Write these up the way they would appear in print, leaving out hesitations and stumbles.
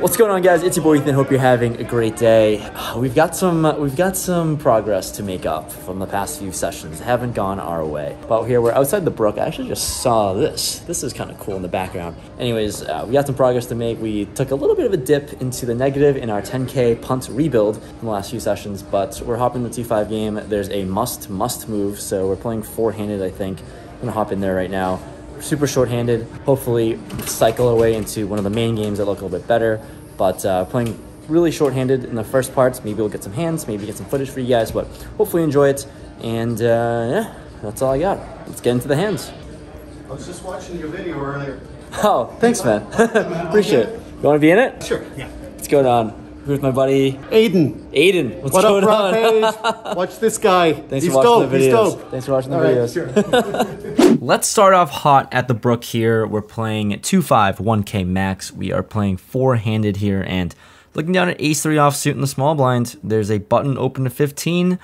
What's going on, guys? It's your boy Ethan. Hope you're having a great day. We've got some progress to make up from the past few sessions. Haven't gone our way, but here we're outside the brook. I actually just saw this. This is kind of cool in the background. Anyways, we got some progress to make. We took a little bit of a dip into the negative in our 10K punt rebuild in the last few sessions, but we're hopping the T5 game. There's a must move, so we're playing four-handed. I think I'm gonna hop in there right now. Super short-handed, hopefully cycle our way into one of the main games that look a little bit better, but playing really short-handed in the first parts. Maybe we'll get some hands, maybe get some footage for you guys, but hopefully enjoy it. And yeah, that's all I got. Let's get into the hands. I was just watching your video earlier. Oh, thanks, man. Appreciate it. You want to be in it? Sure, yeah. What's going on? Who's my buddy? Aiden, what's going on? Rampage? Watch this guy. Thanks for watching the videos. Thanks for watching the videos. Sure. Let's start off hot at the brook here. We're playing 2-5, 1K max. We are playing four-handed here, and looking down at ace-3 offsuit in the small blind, there's a button open to 15.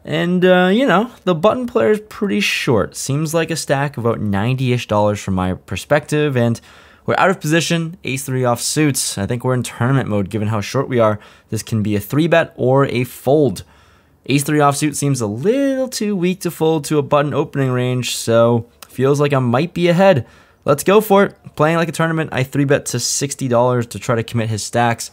And, you know, the button player is pretty short. Seems like a stack of about $90-ish from my perspective, and we're out of position, ace-3 offsuits. I think we're in tournament mode given how short we are. This can be a 3-bet or a fold. Ace-3 offsuit seems a little too weak to fold to a button opening range, so feels like I might be ahead. Let's go for it. Playing like a tournament, I 3-bet to $60 to try to commit his stacks.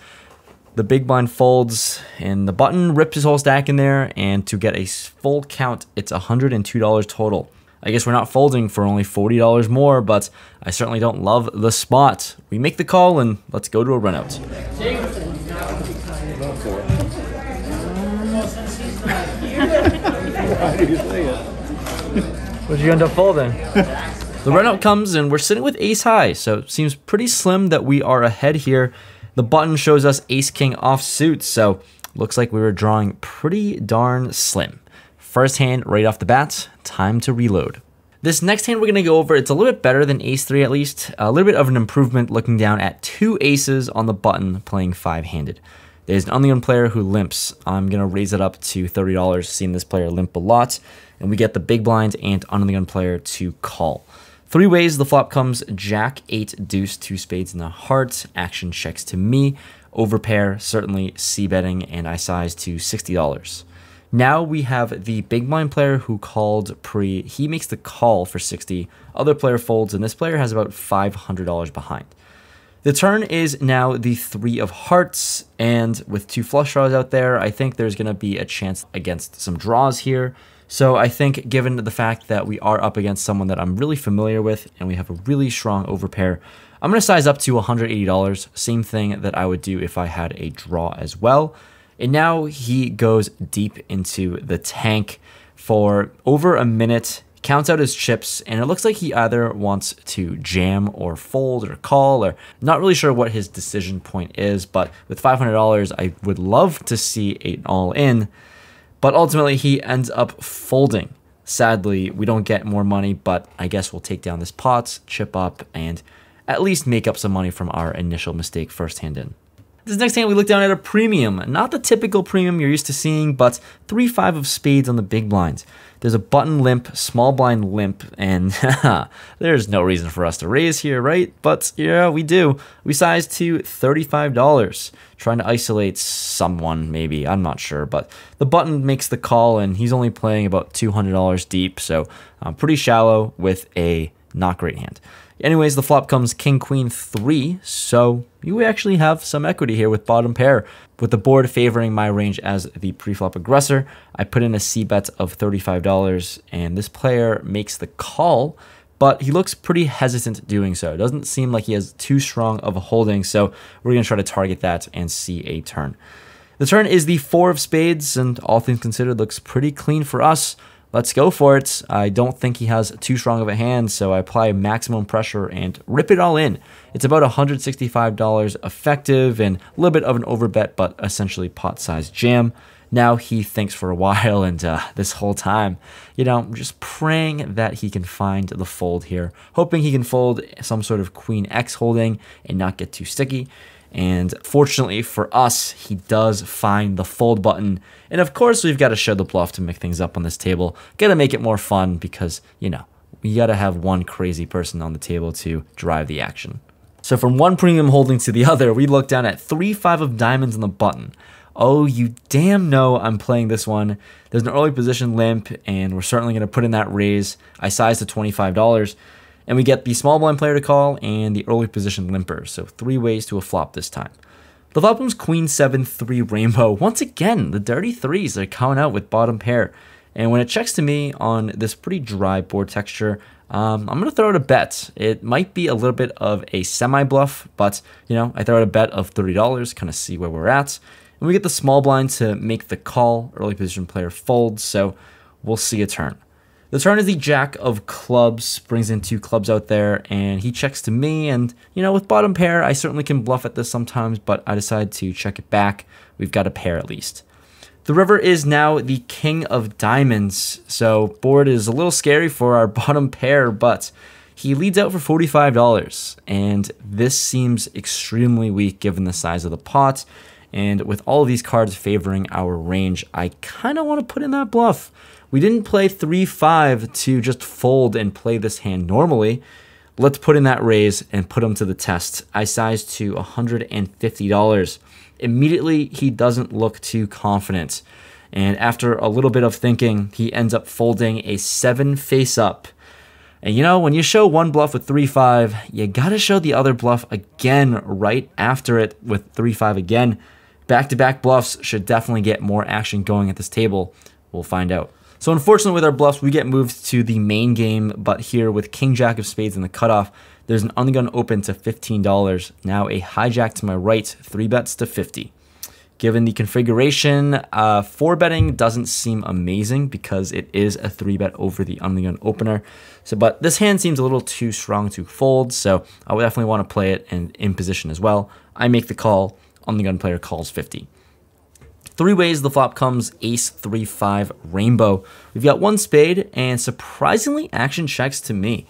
The big blind folds, and the button ripped his whole stack in there, and to get a full count, it's $102 total. I guess we're not folding for only $40 more, but I certainly don't love the spot. We make the call, and let's go to a run out. What'd you end up folding? The run out comes, and we're sitting with ace high, so it seems pretty slim that we are ahead here. The button shows us ace-king offsuit, so looks like we were drawing pretty darn slim. First hand right off the bat, time to reload. This next hand we're going to go over, it's a little bit better than ace-3 at least. A little bit of an improvement looking down at two aces on the button playing five-handed. There's an unknown player who limps. I'm going to raise it up to $30, seeing this player limp a lot. And we get the big blind and unknown player to call. Three ways the flop comes: jack, 8, deuce, 2 spades and a heart. Action checks to me. Overpair, certainly c-betting, and I size to $60. Now we have the big blind player who called pre. He makes the call for 60. Other player folds, and this player has about $500 behind. The turn is now the 3 of hearts, and with 2 flush draws out there, I think there's going to be a chance against some draws here. So I think given the fact that we are up against someone that I'm really familiar with, and we have a really strong overpair, I'm going to size up to $180. Same thing that I would do if I had a draw as well. And now he goes deep into the tank for over a minute, counts out his chips, and it looks like he either wants to jam or fold or call, or not really sure what his decision point is, but with $500, I would love to see an all-in, but ultimately he ends up folding. Sadly, we don't get more money, but I guess we'll take down this pot, chip up, and at least make up some money from our initial mistake first hand in. This next hand, we look down at a premium. Not the typical premium you're used to seeing, but 3-5 of spades on the big blinds. There's a button limp, small blind limp, and there's no reason for us to raise here, right? But yeah, we do. We size to $35. Trying to isolate someone, maybe. I'm not sure, but the button makes the call, and he's only playing about $200 deep, so pretty shallow with a not great hand. Anyways, the flop comes king, queen, 3, so you actually have some equity here with bottom pair. With the board favoring my range as the pre-flop aggressor, I put in a c-bet of $35, and this player makes the call, but he looks pretty hesitant doing so. It doesn't seem like he has too strong of a holding, so we're going to try to target that and see a turn. The turn is the 4 of spades, and all things considered, looks pretty clean for us. Let's go for it. I don't think he has too strong of a hand, so I apply maximum pressure and rip it all in. It's about $165 effective and a little bit of an overbet, but essentially pot-sized jam. Now he thinks for a while, and this whole time, you know, I'm just praying that he can find the fold here, hoping he can fold some sort of queen X holding and not get too sticky. And fortunately for us, he does find the fold button. And of course, we've got to show the bluff to make things up on this table. Got to make it more fun because, you know, we got to have one crazy person on the table to drive the action. So from one premium holding to the other, we look down at 3-5 of diamonds on the button. Oh, you damn know I'm playing this one. There's an early position limp, and we're certainly going to put in that raise. I sized to $25, and we get the small blind player to call and the early position limper. So 3 ways to a flop this time. The flop comes Queen 7-3 rainbow. Once again, the dirty threes are coming out with bottom pair. And when it checks to me on this pretty dry board texture, I'm going to throw out a bet. It might be a little bit of a semi-bluff, but, I throw out a bet of $30, kind of see where we're at. And we get the small blind to make the call. Early position player folds, so we'll see a turn. The turn is the jack of clubs, brings in 2 clubs out there, and he checks to me. And, with bottom pair, I certainly can bluff at this sometimes, but I decide to check it back. We've got a pair at least. The river is now the king of diamonds, so board is a little scary for our bottom pair, but he leads out for $45, and this seems extremely weak given the size of the pot, and with all of these cards favoring our range, I kind of want to put in that bluff. We didn't play 3-5 to just fold and play this hand normally. Let's put in that raise and put him to the test. I sized to $150. Immediately, he doesn't look too confident. And after a little bit of thinking, he ends up folding a 7 face up. And when you show one bluff with 3-5, you gotta show the other bluff again right after it with 3-5 again. Back-to-back bluffs should definitely get more action going at this table. We'll find out. So unfortunately with our bluffs, we get moved to the main game, but here with King Jack of spades in the cutoff, there's an undergun open to $15. Now a hijack to my right, 3 bets to 50. Given the configuration, 4 betting doesn't seem amazing because it is a 3 bet over the undergun opener. But this hand seems a little too strong to fold, so I would definitely want to play it and in position as well. I make the call, undergun player calls 50. 3 ways the flop comes ace 3-5 rainbow. We've got 1 spade, and surprisingly action checks to me.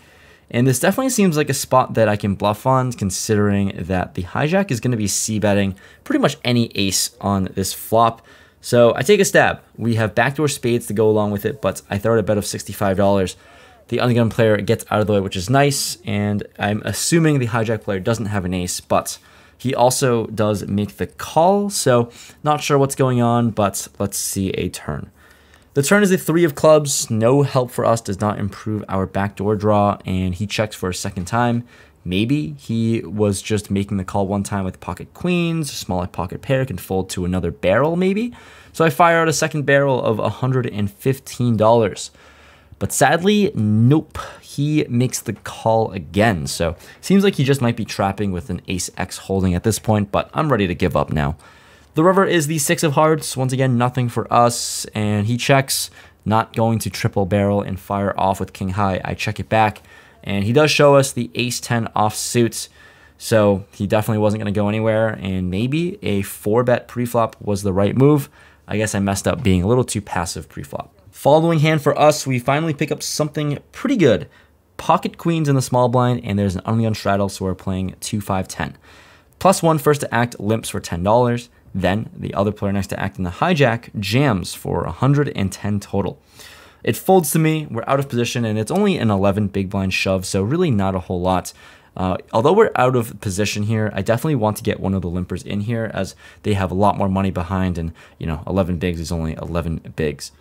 And this definitely seems like a spot that I can bluff on, considering that the hijack is going to be c-betting pretty much any ace on this flop. So I take a stab. We have backdoor spades to go along with it, but I throw out a bet of $65. The undergun player gets out of the way, which is nice, and I'm assuming the hijack player doesn't have an ace, but he also does make the call, so not sure what's going on, but let's see a turn. The turn is a 3 of clubs. No help for us, does not improve our backdoor draw, and he checks for a second time. Maybe he was just making the call one time with pocket queens, smaller pocket pair can fold to another barrel maybe. So I fire out a second barrel of $115. But sadly, nope, he makes the call again. So seems like he just might be trapping with an ace X holding at this point, but I'm ready to give up now. The river is the 6 of hearts. Once again, nothing for us, and he checks, not going to triple barrel and fire off with king high. I check it back, and he does show us the ace 10 offsuit, so he definitely wasn't going to go anywhere, and maybe a 4-bet preflop was the right move. I guess I messed up being a little too passive preflop. Following hand for us, we finally pick up something pretty good. Pocket queens in the small blind, and there's an undergun straddle, so we're playing 2-5-10. +1 first to act limps for $10. Then the other player next to act in the hijack jams for 110 total. It folds to me, we're out of position, and it's only an 11 big blind shove, so really not a whole lot. Although we're out of position here, I definitely want to get one of the limpers in here as they have a lot more money behind, and 11 bigs is only 11 bigs.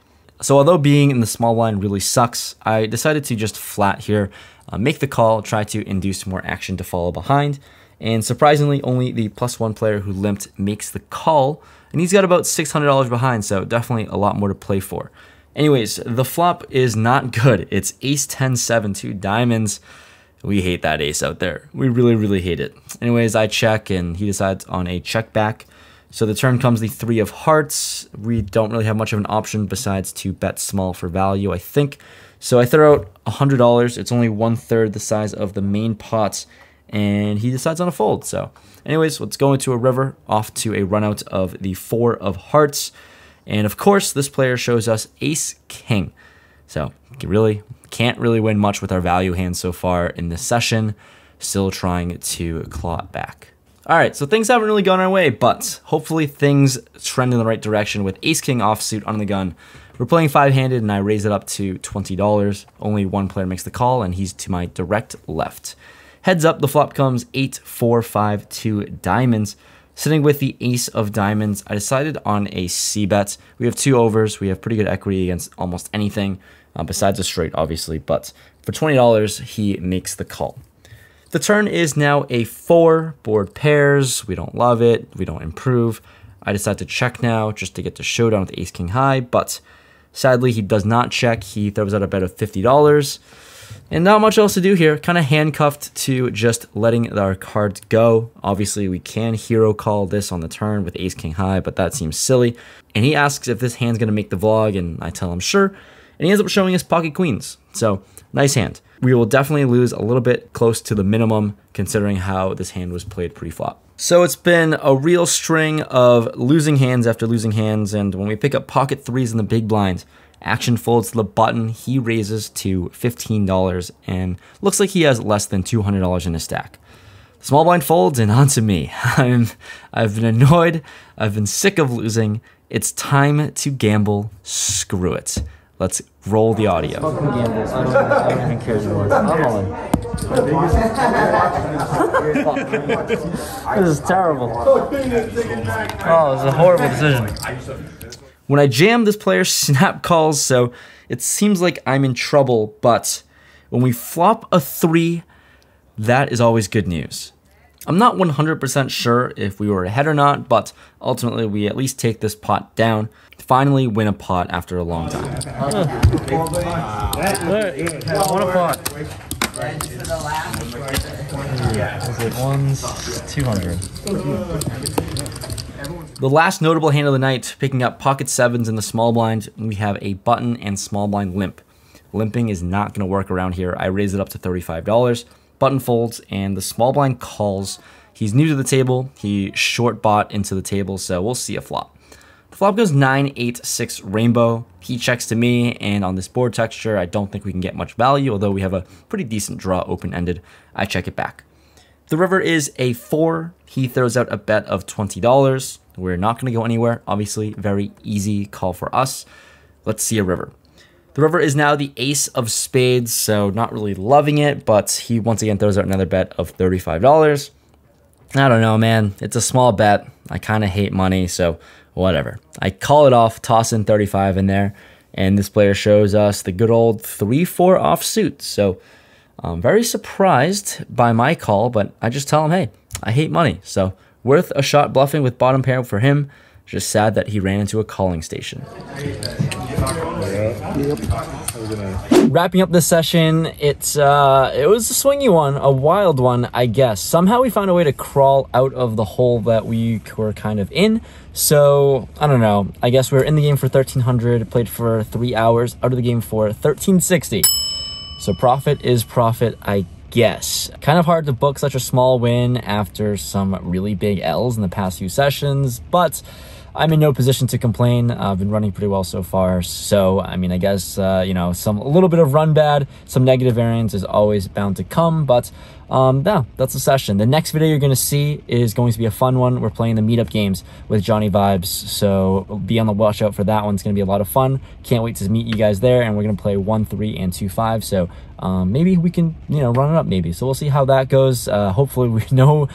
So although being in the small blind really sucks, I decided to just flat here, make the call, try to induce more action to follow behind. And surprisingly, only the +1 player who limped makes the call, and he's got about $600 behind, so definitely a lot more to play for. Anyways, the flop is not good. It's ace 10-7, 2 diamonds. We hate that ace out there. We really, really hate it. Anyways, I check, and he decides on a check back. So the turn comes the 3 of hearts. We don't really have much of an option besides to bet small for value, I think. So I throw out $100. It's only 1/3 the size of the main pot, and he decides on a fold. So anyways, let's go into a river, off to a run out of the 4 of hearts. And of course, this player shows us ace king. So can't really win much with our value hand so far in this session. Still trying to claw it back. All right, so things haven't really gone our way, but hopefully things trend in the right direction with ace king offsuit on the gun. We're playing 5-handed, and I raise it up to $20. Only one player makes the call, and he's to my direct left. Heads up, the flop comes 8, 4, 5, 2 diamonds. Sitting with the ace of diamonds, I decided on a c-bet. We have 2 overs. We have pretty good equity against almost anything, besides a straight, obviously. But for $20, he makes the call. The turn is now a 4, board pairs. We don't love it. We don't improve. I decide to check now just to get to showdown with ace-king high, but sadly, he does not check. He throws out a bet of $50. And not much else to do here. Kind of handcuffed to just letting our cards go. Obviously, we can hero call this on the turn with ace-king high, but that seems silly. And he asks if this hand's going to make the vlog, and I tell him sure. And he ends up showing us pocket queens. So, nice hand. We will definitely lose a little bit close to the minimum, considering how this hand was played pre-flop. So it's been a real string of losing hands after losing hands, and when we pick up pocket threes in the big blind, action folds to the button, he raises to $15, and looks like he has less than $200 in his stack. Small blind folds, and on to me. I've been annoyed, I've been sick of losing, it's time to gamble, screw it. Let's roll the audio. Fucking gamble. I don't even care anymore. I'm all in. This is terrible. Oh, it's a horrible decision. When I jam, this player snap calls, so it seems like I'm in trouble, but when we flop a 3, that is always good news. I'm not 100% sure if we were ahead or not, but ultimately we at least take this pot down, finally win a pot after a long time. I want a pot. Is it ones? 200. The last notable hand of the night, picking up pocket 7s in the small blind, we have a button and small blind limp. Limping is not going to work around here. I raise it up to $35. Button folds, and the small blind calls. He's new to the table. He short bought into the table, so we'll see a flop. The flop goes 9, 8, 6 rainbow. He checks to me, and on this board texture, I don't think we can get much value, although we have a pretty decent draw open-ended. I check it back. The river is a 4. He throws out a bet of $20. We're not going to go anywhere. Obviously, very easy call for us. Let's see a river. The river is now the ace of spades, so not really loving it, but he once again throws out another bet of $35. I don't know, man. It's a small bet. I kind of hate money, so whatever. I call it off, toss in 35 in there, and this player shows us the good old 3-4 offsuit. So I'm very surprised by my call, but I just tell him, hey, I hate money. So worth a shot bluffing with bottom pair for him. Just sad that he ran into a calling station. Wrapping up this session, it was a swingy one, a wild one, I guess. Somehow we found a way to crawl out of the hole that we were kind of in. So, I don't know. I guess we were in the game for 1,300, played for 3 hours, out of the game for 1,360. So profit is profit, I guess. Kind of hard to book such a small win after some really big L's in the past few sessions, but I'm in no position to complain. I've been running pretty well so far. So, I mean, I guess, you know, a little bit of run bad, some negative variance is always bound to come, but yeah, that's the session. The next video you're going to see is going to be a fun one. We're playing the meetup games with Gianni Vibes, so be on the watch out for that one. It's going to be a lot of fun. Can't wait to meet you guys there, and we're going to play 1, 3, and 2, 5, so maybe we can, you know, run it up maybe. So we'll see how that goes. Hopefully we no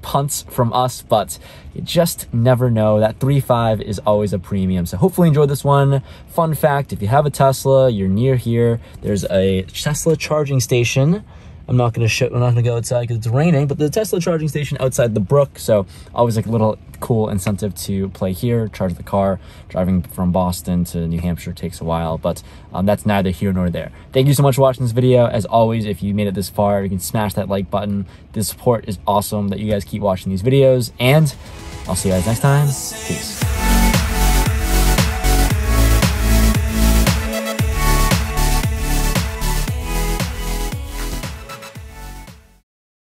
punts from us, but you just never know. That 3-5 is always a premium. So hopefully you enjoyed this one. Fun fact, if you have a Tesla, you're near here, there's a Tesla charging station. I'm not gonna go outside because it's raining, but the Tesla charging station outside the brook, so always like a little cool incentive to play here, charge the car. Driving from Boston to New Hampshire takes a while, but that's neither here nor there. Thank you so much for watching this video. As always, if you made it this far, you can smash that like button. The support is awesome that you guys keep watching these videos, and I'll see you guys next time. Peace.